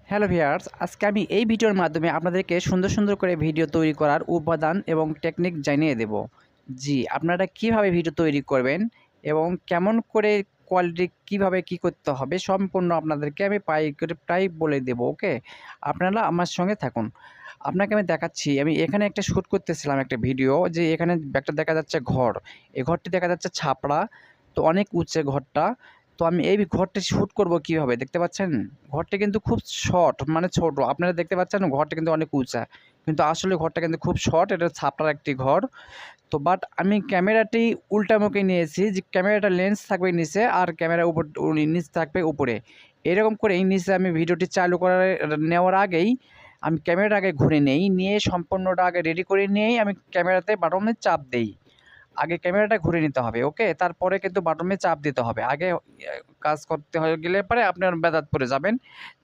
Hello viewers, আজকে আমি এই ভিডিওর মাধ্যমে আপনাদেরকে সুন্দর সুন্দর করে ভিডিও তৈরি করার উপাদান এবং টেকনিক জানিয়ে দেব। জি, আপনারা কিভাবে ভিডিও তৈরি করবেন এবং কেমন করে কোয়ালিটি কিভাবে কি করতে হবে সম্পূর্ণ আপনাদেরকে আমি প্রায় বলে দেব। ওকে, আপনারা আমার সঙ্গে থাকুন। আপনাকে আমি দেখাচ্ছি, আমি এখানে একটা শ্যুট করতেছিলাম একটা ভিডিও, যে এখানে একটা দেখা যাচ্ছে ঘর, এই ঘরটি দেখা যাচ্ছে ছাপড়া, তো অনেক উঁচু ঘরটা। তো আমি এই ঘরটি শ্যুট করব কিভাবে দেখতে পাচ্ছেন? ঘরটি কিন্তু খুব শর্ট, মানে ছোট। আপনারা দেখতে পাচ্ছেন ঘরটা কিন্তু অনেক উঁচা। কিন্তু আসলে ঘরটা কিন্তু খুব শর্ট, এটা ছাপড়ার একটি ঘর। তো বাট আমি ক্যামেরাটি উল্টামুখী নিয়েছি, যে ক্যামেরাটার লেন্স থাকবে নিচে আর ক্যামেরার উপর নিচ থাকবে উপরে। এরকম করেই নিচে আমি ভিডিওটি চালু নেওয়ার আগেই আমি ক্যামেরাটা আগে ঘুরে নেই, নিয়ে সম্পূর্ণটা আগে রেডি করে নিয়েই আমি ক্যামেরাতে বাটনে চাপ দেই। আগে ক্যামেরাটা ঘুরে নিতে হবে, ওকে? তারপরে কিন্তু বাটনে চাপ দিতে হবে। আগে কাজ করতে হয়ে গেলে পরে আপনার ব্যাঘাত পড়ে যাবেন।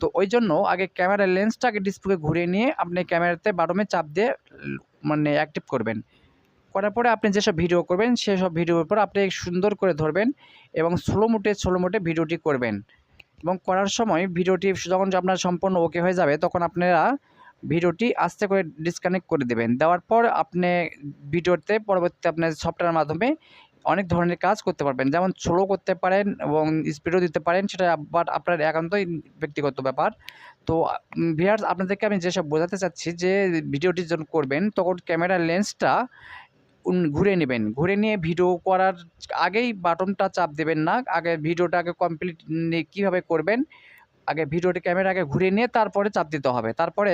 তো ওইজন্য আগে ক্যামেরার লেন্সটা আগে ডিসপ্লে ঘুরিয়ে নিয়ে আপনি ক্যামেরাতে বাটনে চাপ দিয়ে মানে অ্যাক্টিভ করবেন। করার পরে আপনি যেসব ভিডিও করবেন সেসব ভিডিওর উপর আপনি সুন্দর করে ধরবেন এবং স্লো মোটে ভিডিওটি করবেন। এবং করার সময় ভিডিওটি যখন আপনার সম্পূর্ণ ওকে হয়ে যাবে, তখন আপনারা ভিডিওটি আস্তে করে ডিসকানেক্ট করে দেবেন। দেওয়ার পর আপনি ভিডিওতে পরবর্তীতে আপনার সফটওয়্যারের মাধ্যমে অনেক ধরনের কাজ করতে পারবেন। যেমন স্লো করতে পারেন এবং স্পিডও দিতে পারেন, সেটা বাট আপনার একান্তই ব্যক্তিগত ব্যাপার। তো ভিউয়ার্স, আপনাদেরকে আমি যেসব বোঝাতে চাচ্ছি, যে ভিডিওটি যখন করবেন তখন ক্যামেরার লেন্সটা ঘুরে নেবেন। ঘুরে নিয়ে ভিডিও করার আগেই বাটনটা চাপ দেবেন না। আগে ভিডিওটা আগে কমপ্লিট কীভাবে করবেন, আগে ভিডিওটি ক্যামেরা আগে ঘুরিয়ে নিয়ে তারপরে চাপ দিতে হবে। তারপরে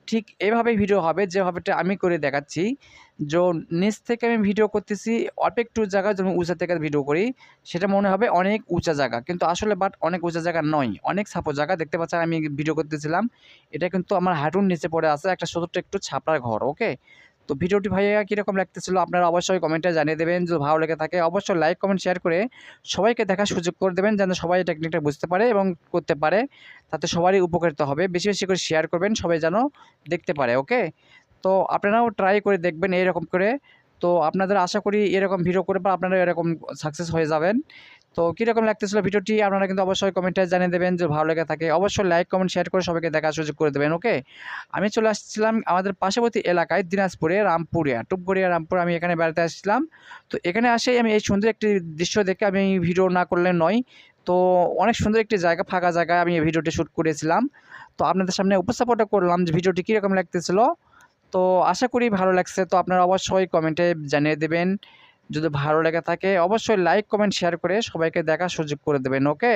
ঠিক এভাবেই ভিডিও হবে, যেভাবেটা আমি করে দেখাচ্ছি। নিচ থেকে আমি ভিডিও করতেছি, অল্প একটু জায়গা যেমন উঁচা থেকে ভিডিও করি, সেটা মনে হবে অনেক উঁচা জায়গা, কিন্তু আসলে বাট অনেক উঁচা জায়গা নয়, অনেক সাপো জায়গা। দেখতে পাচ্ছেন আমি ভিডিও করতেছিলাম, এটা কিন্তু আমার হাঁটুর নিচে পড়ে আছে একটা ছোট্ট একটু ছাপড়ার ঘর, ওকে? তো ভিডিওটি ভাইয়া কীরকম লাগতেছিল আপনারা অবশ্যই কমেন্টে জানিয়ে দেবেন। যদি ভালো লেগে থাকে অবশ্যই লাইক, কমেন্ট, শেয়ার করে সবাইকে দেখার সুযোগ করে দেবেন, যেন সবাই এই টেকনিকটা বুঝতে পারে এবং করতে পারে। তাতে সবারই উপকারিত হবে। বেশি বেশি করে শেয়ার করবেন, সবাই যেন দেখতে পারে, ওকে? তো আপনারাও ট্রাই করে দেখবেন এইরকম করে। তো আপনাদের আশা করি এরকম ভিডিও করে বা আপনারা এরকম সাকসেস হয়ে যাবেন। তো কীরকম লাগতেছিল ভিডিওটি আপনারা কিন্তু অবশ্যই কমেন্টে জানিয়ে দেবেন। যদি ভালো লেগে থাকে অবশ্যই লাইক, কমেন্ট, শেয়ার করে সবাইকে দেখার সুযোগ করে দেবেন, ওকে? আমি চলে আসছিলাম আমাদের পার্শ্ববর্তী এলাকায় দিনাজপুরে রামপুরিয়া, টুপগড়িয়া রামপুর, আমি এখানে বেড়াতে আসছিলাম। তো এখানে আসেই আমি এই সুন্দর একটি দৃশ্য দেখে আমি ভিডিও না করলে নয়। তো অনেক সুন্দর একটি জায়গা, ফাঁকা জায়গায় আমি এই ভিডিওটি শ্যুট করেছিলাম। তো আপনাদের সামনে উপস্থাপনটা করলাম যে ভিডিওটি কীরকম লাগতেছিল। তো আশা করি ভালো লাগছে। তো আপনারা অবশ্যই কমেন্টে জানিয়ে দেবেন। যদি ভালো লেগে থাকে অবশ্যই লাইক, কমেন্ট, শেয়ার করে সবাইকে দেখার সুযোগ করে দেবেন, ওকে?